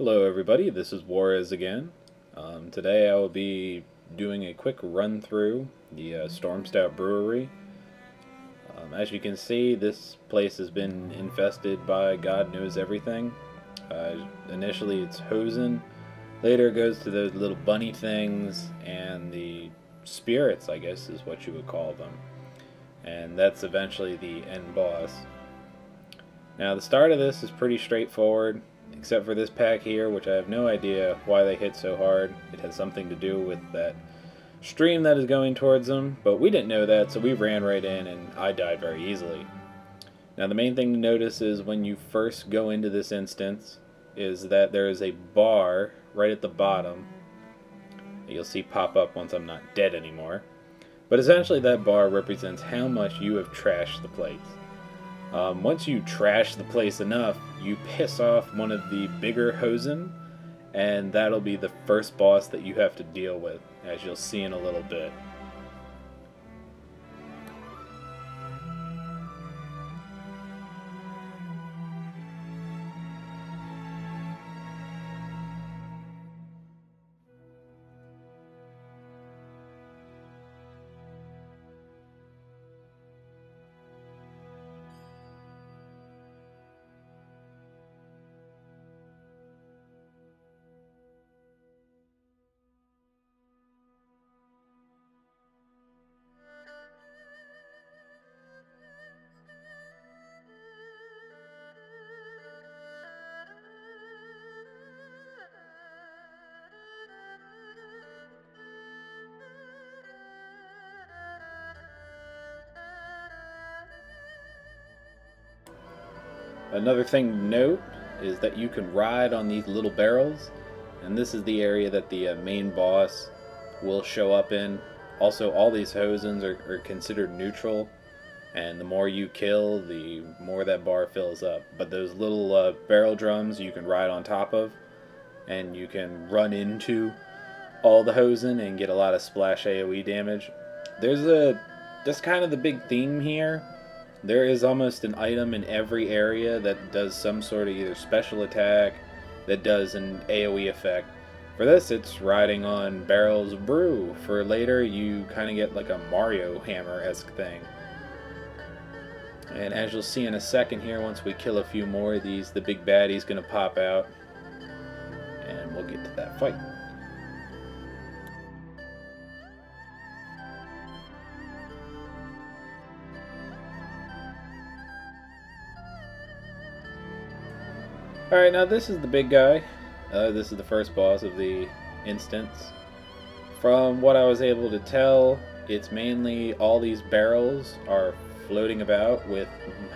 Hello everybody, this is Juarez again. Today I will be doing a quick run through the Stormstout Brewery. As you can see, this place has been infested by God knows everything. Initially it's Hosen, later it goes to those little bunny things, and the spirits, I guess is what you would call them. And that's eventually the end boss. Now the start of this is pretty straightforward, except for this pack here, which I have no idea why they hit so hard. It has something to do with that stream that is going towards them, but we didn't know that, so we ran right in and I died very easily. Now the main thing to notice is when you first go into this instance is that there is a bar right at the bottom that you'll see pop up once I'm not dead anymore. But essentially that bar represents how much you have trashed the place. Once you trash the place enough, you piss off one of the bigger Hosen, and that'll be the first boss that you have to deal with, as you'll see in a little bit. Another thing to note is that you can ride on these little barrels, and this is the area that the main boss will show up in. Also, all these Hosens are considered neutral, and the more you kill, the more that bar fills up. But those little barrel drums you can ride on top of, and you can run into all the Hosen and get a lot of splash AoE damage. That's kind of the big theme here. There is almost an item in every area that does some sort of either special attack, that does an AoE effect. For this, it's riding on barrels of brew. For later, you kind of get like a Mario hammer-esque thing. And as you'll see in a second here, once we kill a few more of these, the big baddie's going to pop out. And we'll get to that fight. Alright, now this is the big guy. This is the first boss of the instance. From what I was able to tell, it's mainly all these barrels are floating about, with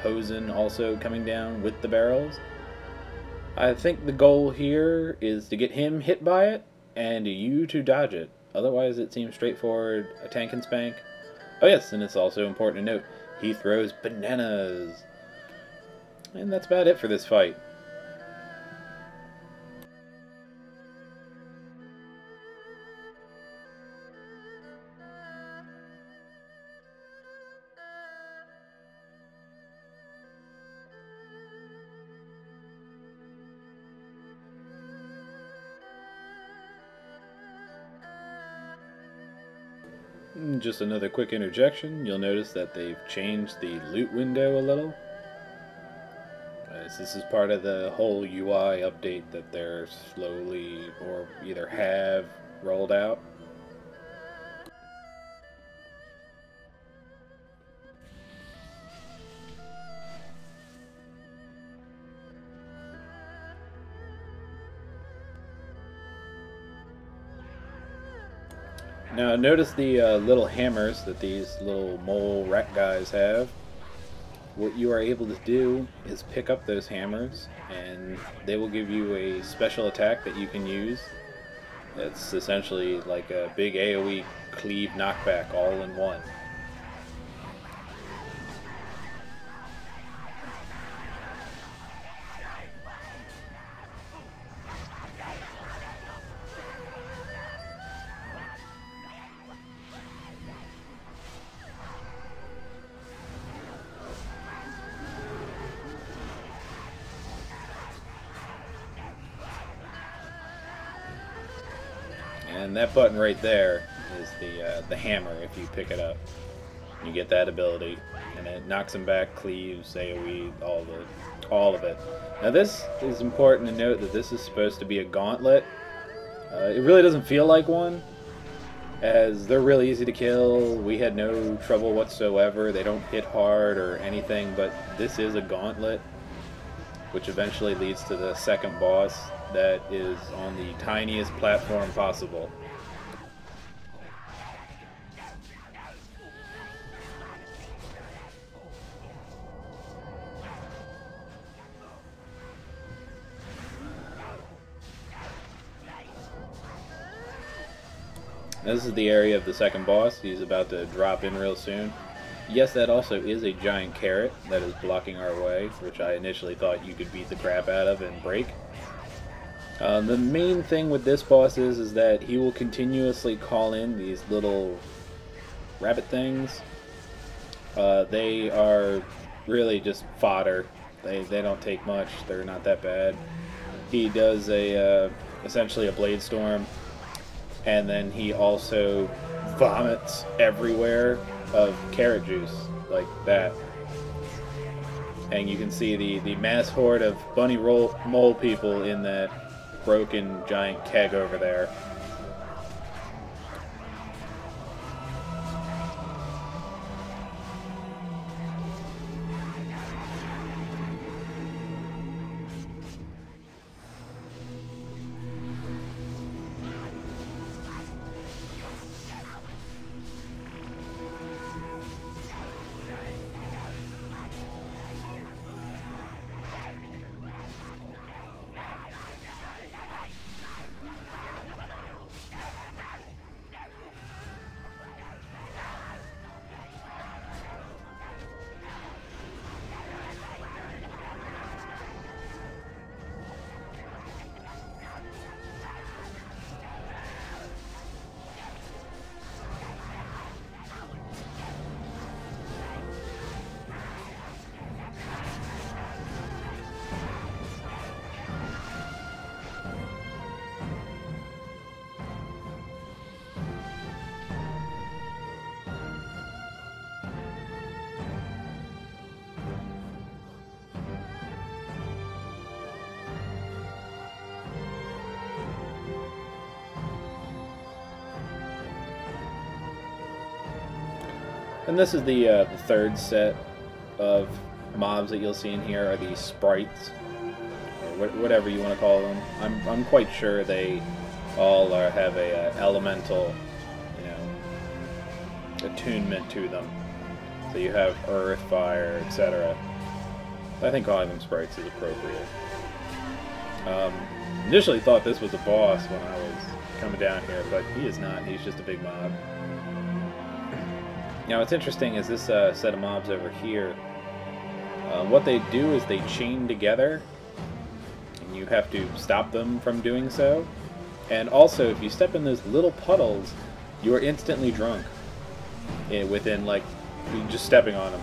Hosen also coming down with the barrels. I think the goal here is to get him hit by it, and you to dodge it. Otherwise it seems straightforward, a tank and spank. Oh yes, and it's also important to note, he throws bananas. And that's about it for this fight. Just another quick interjection, you'll notice that they've changed the loot window a little. As this is part of the whole UI update that they're slowly, or either have, rolled out. Now notice the little hammers that these little mole rat guys have. What you are able to do is pick up those hammers, and they will give you a special attack that you can use. It's essentially like a big AoE cleave knockback all in one. And that button right there is the hammer if you pick it up. You get that ability, and it knocks him back, cleaves, AoE, all of it. Now this is important to note that this is supposed to be a gauntlet. It really doesn't feel like one, as they're really easy to kill. We had no trouble whatsoever. They don't hit hard or anything, but this is a gauntlet, which eventually leads to the second boss that is on the tiniest platform possible. This is the area of the second boss. He's about to drop in real soon. Yes, that also is a giant carrot that is blocking our way, which I initially thought you could beat the crap out of and break. The main thing with this boss is that he will continuously call in these little rabbit things. They are really just fodder. They don't take much. They're not that bad. He does essentially a blade storm. And then he also vomits everywhere of carrot juice, like that. And you can see the mass horde of bunny mole people in that broken giant keg over there. And this is the third set of mobs that you'll see in here, are these sprites, or whatever you want to call them. I'm quite sure they all have a elemental, attunement to them. So you have earth, fire, etc. I think calling them sprites is appropriate. Initially thought this was a boss when I was coming down here, but he is not. He's just a big mob. Now what's interesting is this set of mobs over here, what they do is they chain together, and you have to stop them from doing so. And also, if you step in those little puddles, you are instantly drunk within, like, just stepping on them.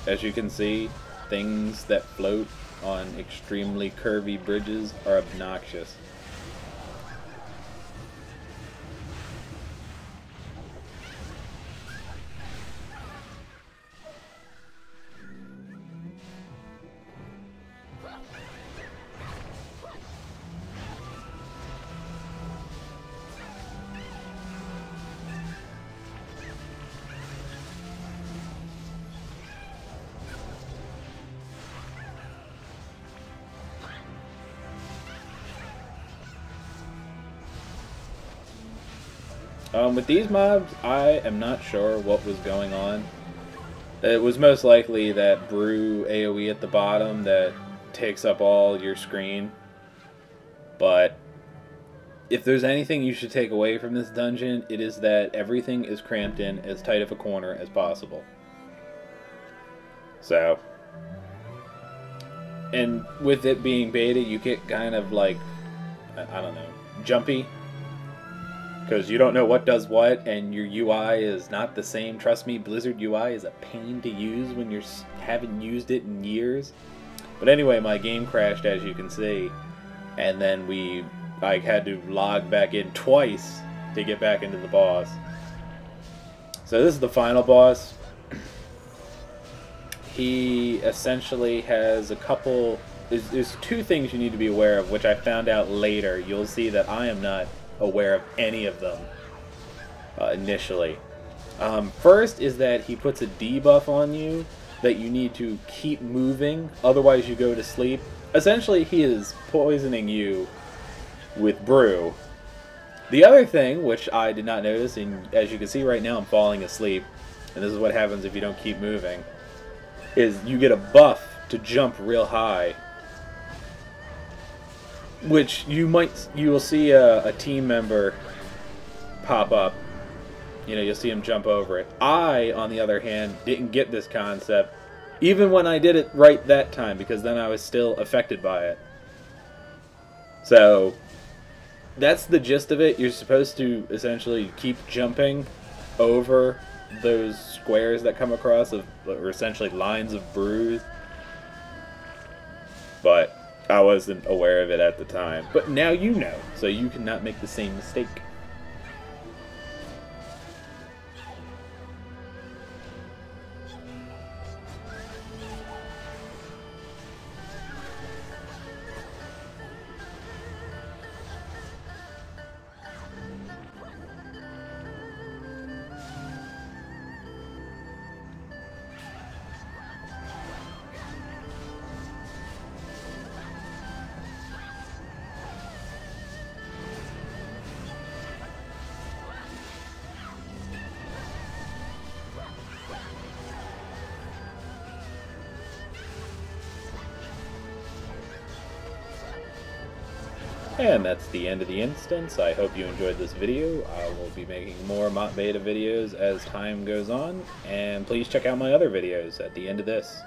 As you can see, things that float on extremely curvy bridges are obnoxious. With these mobs, I am not sure what was going on. It was most likely that brew AoE at the bottom that takes up all your screen. But if there's anything you should take away from this dungeon, it is that everything is cramped in as tight of a corner as possible. So, and with it being beta, you get kind of like, I don't know, jumpy. Because you don't know what does what, and your UI is not the same. Trust me, Blizzard UI is a pain to use when you haven't used it in years. But anyway, my game crashed, as you can see. And then I had to log back in twice to get back into the boss. So this is the final boss. He essentially has a couple... There's two things you need to be aware of, which I found out later. You'll see that I am not aware of any of them initially. First is that he puts a debuff on you that you need to keep moving, otherwise you go to sleep. Essentially, he is poisoning you with brew. The other thing, which I did not notice, and as you can see right now I'm falling asleep, and this is what happens if you don't keep moving, is you get a buff to jump real high, which you will see a team member pop up. You know, you'll see him jump over it. I, on the other hand, didn't get this concept, even when I did it right that time, because then I was still affected by it. So, that's the gist of it. You're supposed to essentially keep jumping over those squares that come across, or essentially lines of brews. But I wasn't aware of it at the time. But now you know, so you cannot make the same mistake. And that's the end of the instance. I hope you enjoyed this video. I will be making more Mott Beta videos as time goes on, and please check out my other videos at the end of this.